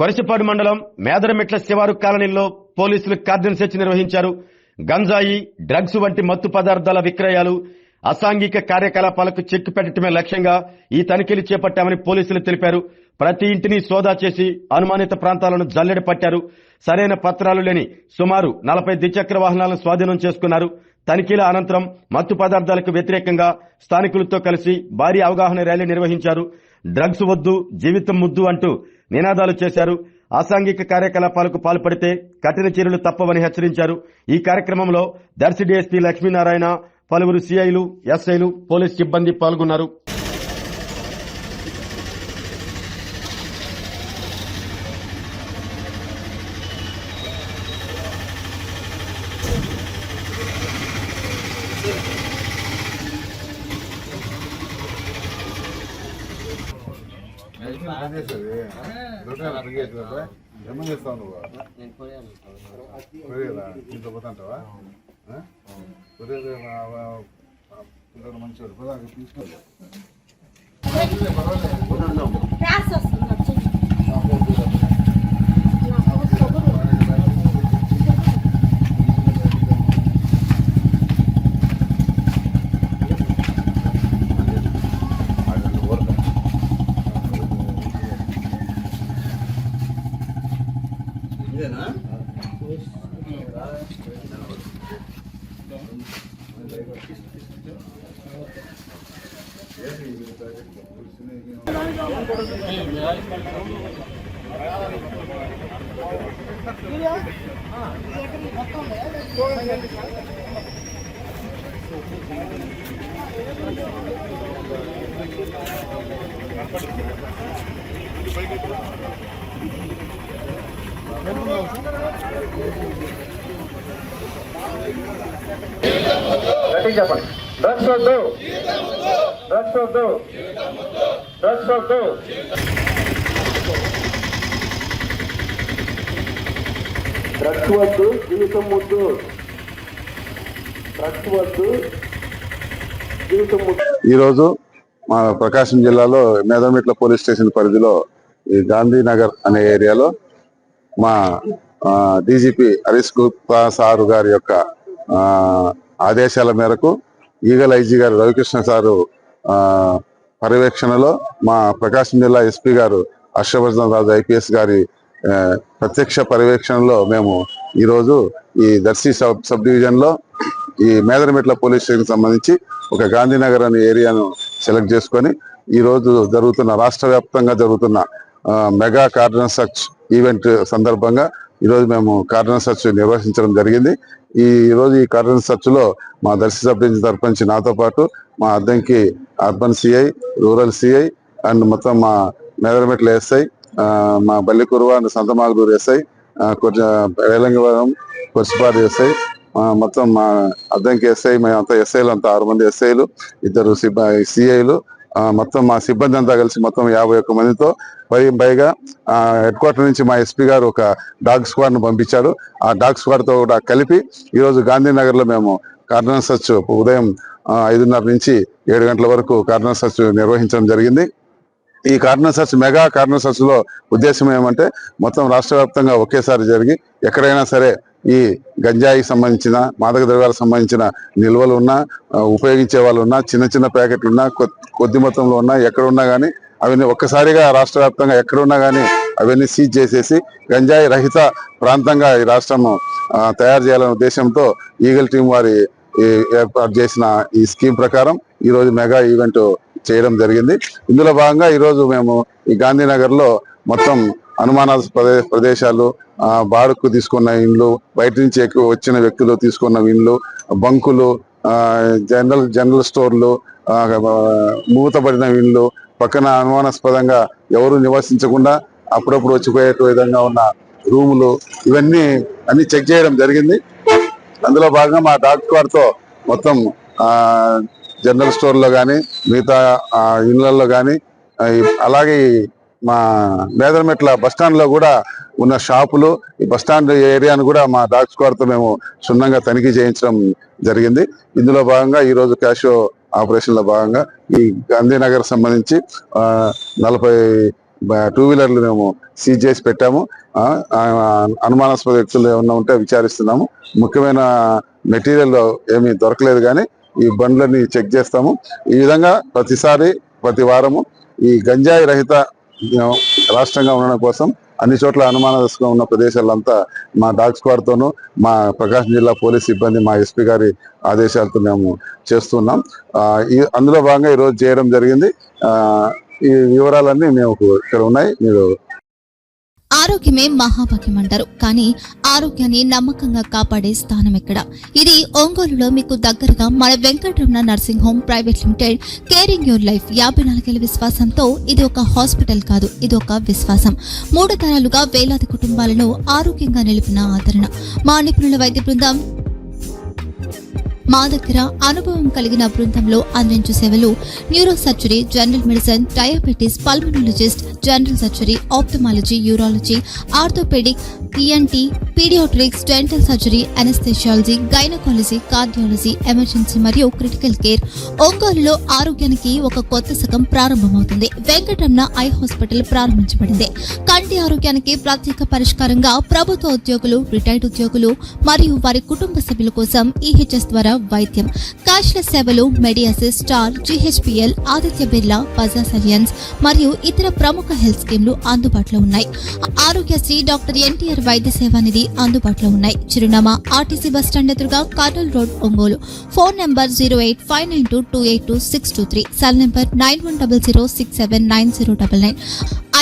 కొరసిపాడు మండలం మేదరమెట్ల శివారు కాలనీలో పోలీసులు కార్డన్ సెర్చ్ నిర్వహించారు. గంజాయి, డ్రగ్స్ వంటి మత్తు పదార్థాల విక్రయాలు, అసాంఘిక కార్యకలాపాలకు చెక్ పెట్టడమే లక్ష్యంగా ఈ తనిఖీలు చేపట్టామని పోలీసులు తెలిపారు. ప్రతి ఇంటిని సోదా చేసి అనుమానిత ప్రాంతాలను జల్లెడ పట్టారు. సరైన పత్రాలు లేని సుమారు 40 ద్విచక్ర వాహనాలను స్వాధీనం చేసుకున్నారు. తనిఖీల అనంతరం మత్తు పదార్థాలకు వ్యతిరేకంగా స్థానికులతో కలిసి భారీ అవగాహన ర్యాలీ నిర్వహించారు. డ్రగ్స్ వద్దు, జీవితం ముద్దు అంటూ నినాదాలు చేశారు. అసాంఘిక కార్యకలాపాలకు పాల్పడితే కఠిన చర్యలు తప్పవని హెచ్చరించారు. ఈ కార్యక్రమంలో దర్శి డీఎస్పీ లక్ష్మీనారాయణ, పలువురు సిఐలు, ఎస్ఐలు, పోలీస్ సిబ్బంది పాల్గొన్నారు. ఏమని చేస్తావు నువ్వు? కొరియరా ఇంట్లో పోతాంటావా? కొరియర్ మంచివాడు పోదా తీసుకోవాలి. చెప్పండి. డ్రగ్స్ వద్దు, డ్రగ్స్ వద్దు, డ్రగ్స్ వద్దు. డ్రగ్స్ వద్దు, జీవితం ముద్దు. డ్రగ్స్ వద్దు, జీవితం ముద్దు. ఈరోజు మా ప్రకాశం జిల్లాలో మేదరమెట్ల పోలీస్ స్టేషన్ పరిధిలో ఈ గాంధీనగర్ అనే ఏరియాలో మా డీజీపీ హరీష్ గుప్తా సారు గారి యొక్క ఆదేశాల మేరకు ఈగల్ ఐజీ గారు రవికృష్ణ సారు పర్యవేక్షణలో మా ప్రకాశం జిల్లా ఎస్పీ గారు హర్షవర్ధన్ రాజు ఐపీఎస్ గారి ప్రత్యక్ష పర్యవేక్షణలో మేము ఈరోజు ఈ దర్శి సబ్ డివిజన్ లో ఈ మేదరమెట్ల పోలీస్ స్టేషన్ సంబంధించి ఒక గాంధీనగర్ అనే ఏరియాను సెలెక్ట్ చేసుకొని ఈ రోజు రాష్ట్ర వ్యాప్తంగా జరుగుతున్న మెగా కార్డన్ సర్చ్ ఈవెంట్ సందర్భంగా ఈరోజు మేము కార్డన్ సర్చ్ నిర్వహించడం జరిగింది. ఈ రోజు ఈ కార్డన్ సర్చ్ లో మా దర్శి సబ్ డివిజన్ తరఫు నాతో పాటు మా Addanki urban CI, rural CI and మొత్తం మా మేదరమెట్ల ఎస్ఐ, మా బల్లికురువ అండ్ సంతమాగదూరు ఎస్ఐ, వేలంగవరం కొరసిపాడు ఎస్ఐ, మొత్తం మా అద్దంకి ఎస్ఐ, మేమంతా ఎస్ఐలు అంతా 6 మంది ఎస్ఐలు, 2 సిఐలు, మొత్తం మా సిబ్బంది అంతా కలిసి మొత్తం 51 మందితో పైగా హెడ్ క్వార్టర్ నుంచి మా ఎస్పీ గారు ఒక డాగ్ స్క్వాడ్ ను పంపించారు. ఆ డాగ్ స్క్వాడ్ తో కూడా కలిపి ఈరోజు గాంధీనగర్ లో మేము కార్డన్ సర్చ్ ఉదయం 5:30 నుంచి 7 గంటల వరకు కార్డన్ సర్చ్ నిర్వహించడం జరిగింది. ఈ cordon search mega cordon search లో ఉద్దేశం ఏమంటే మొత్తం రాష్ట్ర వ్యాప్తంగా ఒకేసారి జరిగి ఎక్కడైనా సరే ఈ గంజాయికి సంబంధించిన మాదక ద్రవ్యాలకు సంబంధించిన నిల్వలు ఉన్నా, ఉపయోగించే వాళ్ళు ఉన్నా, చిన్న చిన్న ప్యాకెట్లు ఉన్నా, కొద్ది మొత్తంలో ఉన్నా, ఎక్కడ ఉన్నా కానీ అవన్నీ ఒక్కసారిగా రాష్ట్ర వ్యాప్తంగా ఎక్కడున్నా కానీ అవన్నీ సీజ్ చేసేసి గంజాయి రహిత ప్రాంతంగా ఈ రాష్ట్రం తయారు చేయాలనే ఉద్దేశంతో ఈగల్ టీం వారి ఏర్పాటు చేసిన ఈ స్కీమ్ ప్రకారం ఈ రోజు మెగా ఈవెంట్ చేయడం జరిగింది. ఇందులో భాగంగా ఈ రోజు మేము ఈ గాంధీనగర్ లో మొత్తం అనుమానాస్పద ప్రదేశాలు, బాడుకు తీసుకున్న ఇండ్లు, బయట నుంచి ఎక్కువ వచ్చిన వ్యక్తులు తీసుకున్న ఇండ్లు, బంకులు, జనరల్ స్టోర్లు, మూతబడిన ఇండ్లు, పక్కన అనుమానాస్పదంగా ఎవరు నివసించకుండా అప్పుడప్పుడు వచ్చిపోయే విధంగా ఉన్న రూములు, ఇవన్నీ అన్ని చెక్ చేయడం జరిగింది. అందులో భాగంగా మా డాగ్ స్క్వాడ్ తో మొత్తం జనరల్ స్టోర్ లో కానీ మిగతా ఇళ్లలో కానీ అలాగే మా మేదరమెట్ల బస్టాండ్ లో కూడా ఉన్న షాపులు, ఈ బస్టాండ్ ఏరియాను కూడా మా డాగ్ స్క్వాడ్ తో మేము క్షుణ్ణంగా తనిఖీ చేయించడం జరిగింది. ఇందులో భాగంగా ఈ రోజు క్యాషో ఆపరేషన్ లో భాగంగా ఈ గాంధీనగర్ సంబంధించి 40 టూ వీలర్లు మేము సీజ్ చేసి పెట్టాము. అనుమానాస్పద వ్యక్తులు ఏమన్నా ఉంటే విచారిస్తున్నాము. ముఖ్యమైన మెటీరియల్ ఏమీ దొరకలేదు, కానీ ఈ బండ్లని చెక్ చేస్తాము. ఈ విధంగా ప్రతి వారము ఈ గంజాయి రహిత రాష్ట్రంగా ఉండడం కోసం అన్ని చోట్ల అనుమానాస్పదంగా ఉన్న ప్రదేశాలంతా మా డాగ్ స్క్వాడ్ తోనూ, మా ప్రకాశం జిల్లా పోలీస్ సిబ్బంది, మా ఎస్పీ గారి ఆదేశాలతో మేము చేస్తున్నాం. అందులో భాగంగా ఈరోజు చేయడం జరిగింది. ఈ వివరాలన్నీ మేము ఇక్కడ ఉన్నాయి. మీరు ఆరోగ్యమే మహాభాగ్యం అంటారు, కానీ ఆరోగ్యాన్ని నమ్మకంగా కాపాడే స్థానం ఎక్కడ? ఇది ఒంగోలులో మీకు దగ్గరగా మన Venkataramana nursing home private limited. Caring your life 54 ఏళ్ల విశ్వాసంతో ఇది ఒక హాస్పిటల్ కాదు, ఇది ఒక విశ్వాసం. 3 తరాలుగా వేలాది కుటుంబాలను ఆరోగ్యంగా నిలిపిన ఆదరణ. మా నిపుణుల వైద్య బృందం మా దగ్గర అనుభవం కలిగిన బృందంలో అందించే సేవలు neuro surgery, general medicine, diabetes, pulmonologist, general surgery, ophthalmology, urology, orthopaedic, ENT, paediatrics, dental surgery, anaesthesiology, gynaecology, cardiology, emergency మరియు క్రిటికల్ కేర్. ఒంగోలులో ఆరోగ్యానికి ఒక కొత్త శకం ప్రారంభమవుతుంది. వెంకటరమణ ఐ హాస్పిటల్ ప్రారంభించబడింది. కంటి ఆరోగ్యానికి ప్రత్యేక పరిష్కారంగా ప్రభుత్వ ఉద్యోగులు, రిటైర్డ్ ఉద్యోగులు మరియు వారి కుటుంబ సభ్యుల కోసం EHS ద్వారా వైద్యం, క్యాష్లెస్ సేవలు, Medi Assist, Star, GHPL, Aditya Birla, Bajaj Allianz మరియు ఇతర ప్రముఖ హెల్త్ స్కీమ్లు అందుబాటులో ఉన్నాయి. ఆరోగ్యశ్రీ, డాక్టర్ NTR వైద్య సేవా నిధి అందుబాటులో ఉన్నాయి. చిరునామా RTC బస్ స్టాండ్ ఎదురుగా, Kurnool road, Ongole. Phone number 08592282623, cell number 9100679099,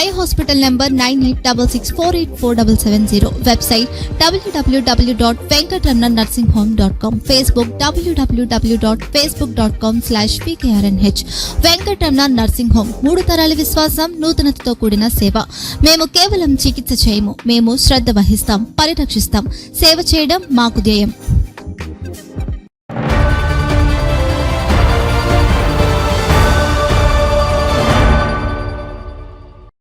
eye hospital number 9866484770, website www.venkatramananursinghome.com, Facebook www.facebook.com/VKRNH. Venkataramana nursing home, 3 తరాల విశ్వాసం, నూతనతతో కూడిన సేవ. మేము కేవలం చికిత్స చేయము, మేము శ్రద్ధ వహిస్తాం, పరిరక్షిస్తాం. సేవ చేయడం మాకు ధ్యేయం.